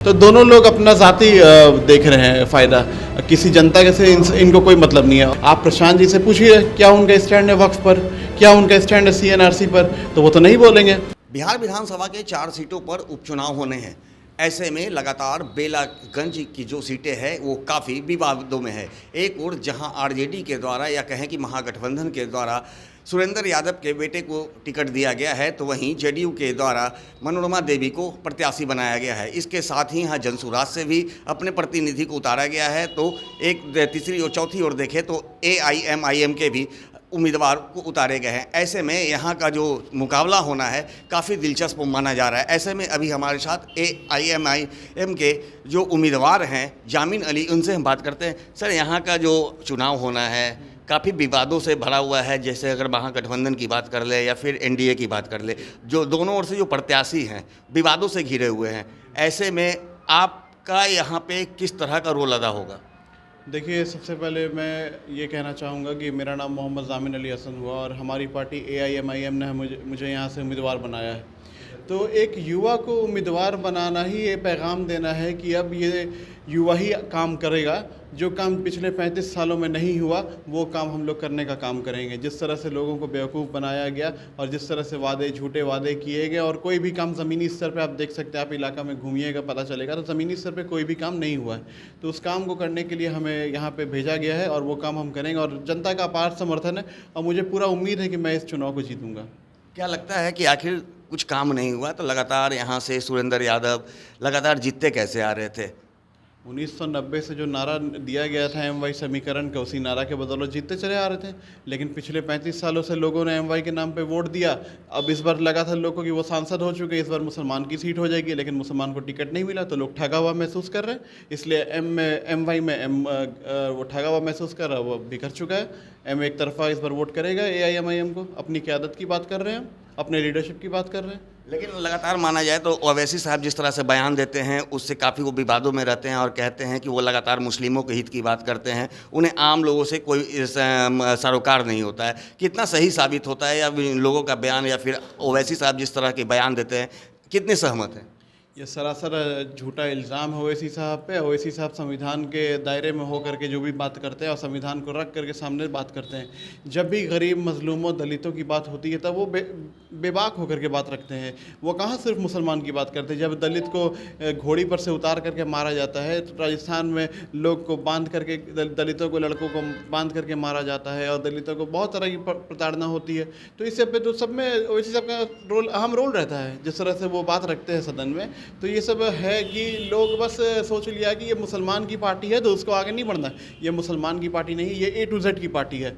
तो दोनों लोग अपना ज़ाती देख रहे हैं फ़ायदा, किसी जनता के से इनको कोई मतलब नहीं है। आप प्रशांत जी से पूछिए क्या उनका स्टैंड है वक्फ पर, क्या उनका स्टैंड है सीएनआरसी पर, तो वो तो नहीं बोलेंगे। बिहार विधानसभा के 4 सीटों पर उपचुनाव होने हैं। ऐसे में लगातार बेलागंज की जो सीटें हैं वो काफ़ी विवादों में है। एक ओर जहां आरजेडी के द्वारा या कहें कि महागठबंधन के द्वारा सुरेंद्र यादव के बेटे को टिकट दिया गया है, तो वहीं जेडीयू के द्वारा मनोरमा देवी को प्रत्याशी बनाया गया है। इसके साथ ही यहाँ जनसुराज से भी अपने प्रतिनिधि को उतारा गया है। तो एक तीसरी और चौथी ओर देखें तो AIMIM के भी उम्मीदवार को उतारे गए हैं। ऐसे में यहाँ का जो मुकाबला होना है काफ़ी दिलचस्प माना जा रहा है। ऐसे में अभी हमारे साथ AIMIM के जो उम्मीदवार हैं जामिन अली, उनसे हम बात करते हैं। सर, यहाँ का जो चुनाव होना है काफ़ी विवादों से भरा हुआ है। जैसे अगर महागठबंधन की बात कर ले या फिर NDA की बात कर ले, जो दोनों ओर से जो प्रत्याशी हैं विवादों से घिरे हुए हैं। ऐसे में आपका यहाँ पे किस तरह का रोल अदा होगा? देखिए, सबसे पहले मैं ये कहना चाहूँगा कि मेरा नाम मोहम्मद जामिन अली हसन हुआ और हमारी पार्टी AIMIM ने मुझे यहाँ से उम्मीदवार बनाया है। तो एक युवा को उम्मीदवार बनाना ही ये पैगाम देना है कि अब ये युवा ही काम करेगा। जो काम पिछले 35 सालों में नहीं हुआ वो काम हम लोग करने का काम करेंगे। जिस तरह से लोगों को बेवकूफ़ बनाया गया और जिस तरह से झूठे वादे किए गए और कोई भी काम ज़मीनी स्तर पे आप देख सकते हैं, आप इलाका में घूमिएगा पता चलेगा, तो ज़मीनी स्तर पे कोई भी काम नहीं हुआ है। तो उस काम को करने के लिए हमें यहाँ पे भेजा गया है और वो काम हम करेंगे और जनता का अपार समर्थन है और मुझे पूरा उम्मीद है कि मैं इस चुनाव को जीतूँगा। क्या लगता है कि आखिर कुछ काम नहीं हुआ तो लगातार यहाँ से सुरेंद्र यादव लगातार जीतते कैसे आ रहे थे? 1990 से जो नारा दिया गया था MY समीकरण का, उसी नारा के बदौलत जीतते चले आ रहे थे। लेकिन पिछले 35 सालों से लोगों ने MY के नाम पे वोट दिया। अब इस बार लगा था लोगों को कि वो सांसद हो चुके, इस बार मुसलमान की सीट हो जाएगी, लेकिन मुसलमान को टिकट नहीं मिला तो लोग ठगा हुआ महसूस कर रहे हैं। इसलिए MY में वो ठगा हुआ महसूस कर रहा है, वो बिखर चुका है। M एक तरफा इस बार वोट करेगा AIMIM को। अपनी क़यादत की बात कर रहे हैं हम, अपने लीडरशिप की बात कर रहे हैं। लेकिन लगातार माना जाए तो ओवैसी साहब जिस तरह से बयान देते हैं उससे काफ़ी वो विवादों में रहते हैं और कहते हैं कि वो लगातार मुस्लिमों के हित की बात करते हैं। उन्हें आम लोगों से कोई सरोकार नहीं होता है। कितना सही साबित होता है या लोगों का बयान या फिर ओवैसी साहब जिस तरह के बयान देते हैं, कितने सहमत हैं? ये सरासर झूठा इल्ज़ाम है ओवैसी साहब पे। ओवैसी साहब संविधान के दायरे में होकर के जो भी बात करते हैं और संविधान को रख करके सामने बात करते हैं। जब भी गरीब मजलूमों दलितों की बात होती है तब वो बेबाक होकर के बात रखते हैं। वो कहाँ सिर्फ मुसलमान की बात करते हैं। जब दलित को घोड़ी पर से उतार करके मारा जाता है तो राजस्थान में लोग को बांध करके, दलितों को, लड़कों को बांध करके मारा जाता है और दलितों को बहुत तरह की प्रताड़ना होती है। तो इस सब पे तो सब में ओवैसी साहब का अहम रोल रहता है। जिस तरह से वो बात रखते हैं सदन में, तो ये सब है कि लोग बस सोच लिया कि ये मुसलमान की पार्टी है तो उसको आगे नहीं बढ़ना। ये मुसलमान की पार्टी नहीं, ये A to Z की पार्टी है।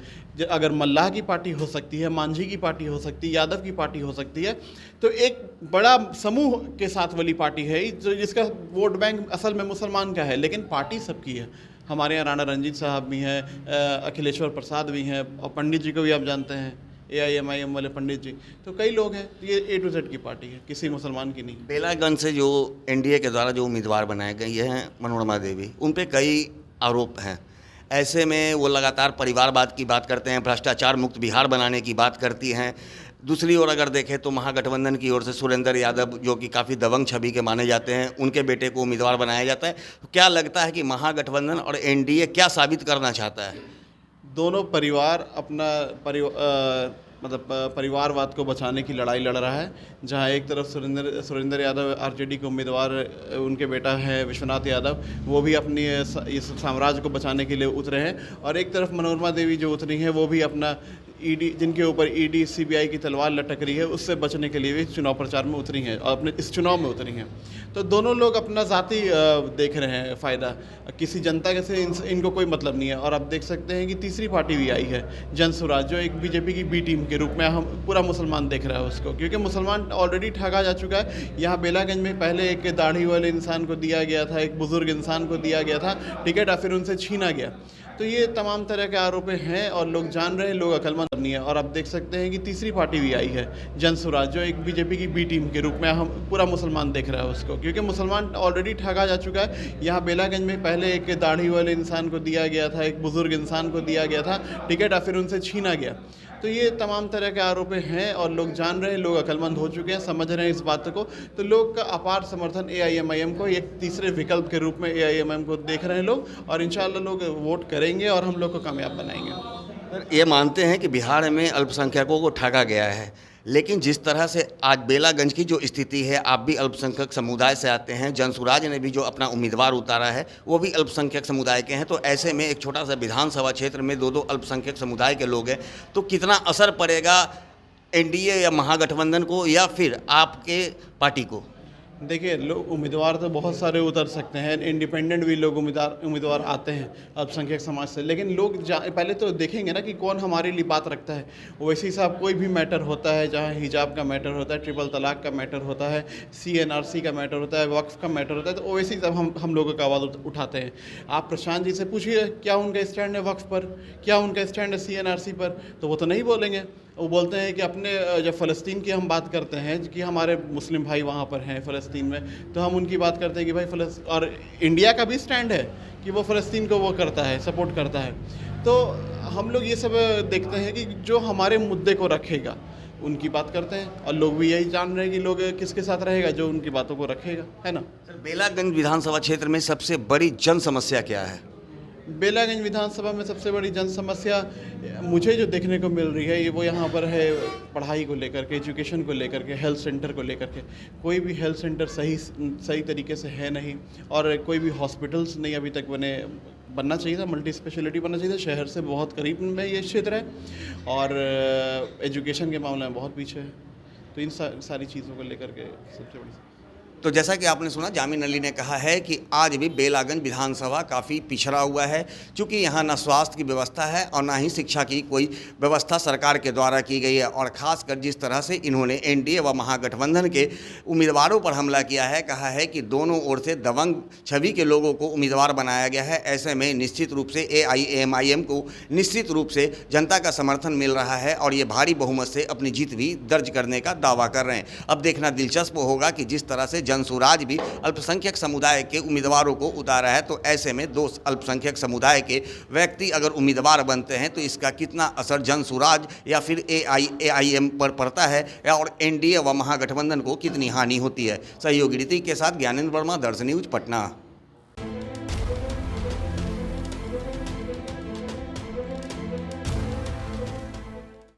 अगर मल्लाह की पार्टी हो सकती है, मांझी की पार्टी हो सकती है, यादव की पार्टी हो सकती है, तो एक बड़ा समूह के साथ वाली पार्टी है जो जिसका वोट बैंक असल में मुसलमान का है, लेकिन पार्टी सबकी है। हमारे यहाँ राणा रंजीत साहब भी हैं, अखिलेश्वर प्रसाद भी हैं और पंडित जी को भी आप जानते हैं, AIMIM वाले पंडित जी। तो कई लोग हैं। ये A to Z की पार्टी है, किसी मुसलमान की नहीं। बेलागंज से जो NDA के द्वारा जो उम्मीदवार बनाए गए हैं मनोरमा देवी, उन पे कई आरोप हैं। ऐसे में वो लगातार परिवारवाद की बात करते हैं, भ्रष्टाचार मुक्त बिहार बनाने की बात करती हैं। दूसरी ओर अगर देखें तो महागठबंधन की ओर से सुरेंद्र यादव जो कि काफ़ी दबंग छवि के माने जाते हैं, उनके बेटे को उम्मीदवार बनाया जाता है। तो क्या लगता है कि महागठबंधन और NDA क्या साबित करना चाहता है? दोनों परिवार अपना परिवारवाद को बचाने की लड़ाई लड़ रहा है। जहां एक तरफ सुरेंद्र यादव RJD के उम्मीदवार, उनके बेटा है विश्वनाथ यादव, वो भी अपनी इस साम्राज्य को बचाने के लिए उतरे हैं, और एक तरफ मनोरमा देवी जो उतरी हैं वो भी अपना ED, जिनके ऊपर ED CBI की तलवार लटक रही है, उससे बचने के लिए भी चुनाव प्रचार में उतरी हैं और अपने इस चुनाव में उतरी हैं। तो दोनों लोग अपना ज़ाती देख रहे हैं फ़ायदा, किसी जनता के से इनको कोई मतलब नहीं है। और आप देख सकते हैं कि तीसरी पार्टी भी आई है, जनसुराज, जो एक BJP की B टीम के रूप में हम पूरा मुसलमान देख रहा है उसको, क्योंकि मुसलमान ऑलरेडी ठगा जा चुका है। यहाँ बेलागंज में पहले एक दाढ़ी वाले इंसान को दिया गया था, एक बुज़ुर्ग इंसान को दिया गया था टिकट और फिर उनसे छीना गया। तो ये तमाम तरह के आरोप हैं और लोग जान रहे हैं, लोग अक्लमंद नहीं है। और आप देख सकते हैं कि तीसरी पार्टी भी आई है, जनसुराज, जो एक BJP की B टीम के रूप में हम पूरा मुसलमान देख रहा है उसको, क्योंकि मुसलमान ऑलरेडी ठगा जा चुका है। यहाँ बेलागंज में पहले एक दाढ़ी वाले इंसान को दिया गया था, एक बुज़ुर्ग इंसान को दिया गया था टिकट और फिर उनसे छीना गया। तो ये तमाम तरह के आरोप हैं और लोग जान रहे हैं, लोग अक्लमंद हो चुके हैं, समझ रहे हैं इस बात को। तो लोग का अपार समर्थन AIMIM को एक तीसरे विकल्प के रूप में AIMIM को देख रहे हैं लोग, और इंशाल्लाह लोग वोट करेंगे और हम लोग को कामयाब बनाएंगे। सर, ये मानते हैं कि बिहार में अल्पसंख्यकों को ठगा गया है, लेकिन जिस तरह से आज बेलागंज की जो स्थिति है, आप भी अल्पसंख्यक समुदाय से आते हैं, जनसुराज ने भी जो अपना उम्मीदवार उतारा है वो भी अल्पसंख्यक समुदाय के हैं, तो ऐसे में एक छोटा सा विधानसभा क्षेत्र में दो अल्पसंख्यक समुदाय के लोग हैं, तो कितना असर पड़ेगा NDA या महागठबंधन को या फिर आपके पार्टी को? देखिए, लोग उम्मीदवार तो बहुत सारे उतर सकते हैं, इंडिपेंडेंट भी लोग उम्मीदवार आते हैं अल्पसंख्यक समाज से, लेकिन लोग पहले तो देखेंगे ना कि कौन हमारे लिए बात रखता है। वैसे ही साहब कोई भी मैटर होता है, जहाँ हिजाब का मैटर होता है, ट्रिपल तलाक का मैटर होता है, CNRC का मैटर होता है, वक्फ का मैटर होता है, तो वैसे ही सब हम लोगों का आवाज़ उठाते हैं। आप प्रशांत जी से पूछिए क्या उनका स्टैंड है वक्फ पर, क्या उनका स्टैंड है CNRC पर, तो वो तो नहीं बोलेंगे। वो बोलते हैं कि अपने जब फ़लस्तीन की हम बात करते हैं कि हमारे मुस्लिम भाई वहाँ पर हैं फ़लस्तीन में, तो हम उनकी बात करते हैं कि भाई और इंडिया का भी स्टैंड है कि वो फ़लस्तीन को वो करता है, सपोर्ट करता है। तो हम लोग ये सब देखते हैं कि जो हमारे मुद्दे को रखेगा उनकी बात करते हैं, और लोग भी यही जान रहे हैं कि लोग किसके साथ रहेगा, जो उनकी बातों को रखेगा, है ना। सर, बेलागंज विधानसभा क्षेत्र में सबसे बड़ी जन समस्या क्या है? बेलागंज विधानसभा में सबसे बड़ी जन समस्या मुझे जो देखने को मिल रही है, ये वो यहाँ पर है पढ़ाई को लेकर के, एजुकेशन को लेकर के, हेल्थ सेंटर को लेकर के। कोई भी हेल्थ सेंटर सही तरीके से है नहीं, और कोई भी हॉस्पिटल्स नहीं अभी तक बनना चाहिए था, मल्टी स्पेशलिटी बनना चाहिए था। शहर से बहुत करीब में ये क्षेत्र है, और एजुकेशन के मामले में बहुत पीछे है। तो इन सारी चीज़ों को लेकर के सबसे बड़ी। तो जैसा कि आपने सुना, जामिन अली ने कहा है कि आज भी बेलागंज विधानसभा काफ़ी पिछड़ा हुआ है, क्योंकि यहाँ ना स्वास्थ्य की व्यवस्था है और ना ही शिक्षा की कोई व्यवस्था सरकार के द्वारा की गई है। और ख़ासकर जिस तरह से इन्होंने NDA व महागठबंधन के उम्मीदवारों पर हमला किया है, कहा है कि दोनों ओर से दबंग छवि के लोगों को उम्मीदवार बनाया गया है। ऐसे में निश्चित रूप से AIMIM को निश्चित रूप से जनता का समर्थन मिल रहा है और ये भारी बहुमत से अपनी जीत भी दर्ज करने का दावा कर रहे हैं। अब देखना दिलचस्प होगा कि जिस तरह से जनसुराज भी अल्पसंख्यक समुदाय के उम्मीदवारों को उतारा है, तो ऐसे में दो अल्पसंख्यक समुदाय के व्यक्ति अगर उम्मीदवार बनते हैं तो इसका कितना असर जनसुराज या फिर AIM पर पड़ता है, और NDA व महागठबंधन को कितनी हानि होती है। सहयोगी रीति के साथ ज्ञानेंद्र वर्मा, दर्शन न्यूज, पटना।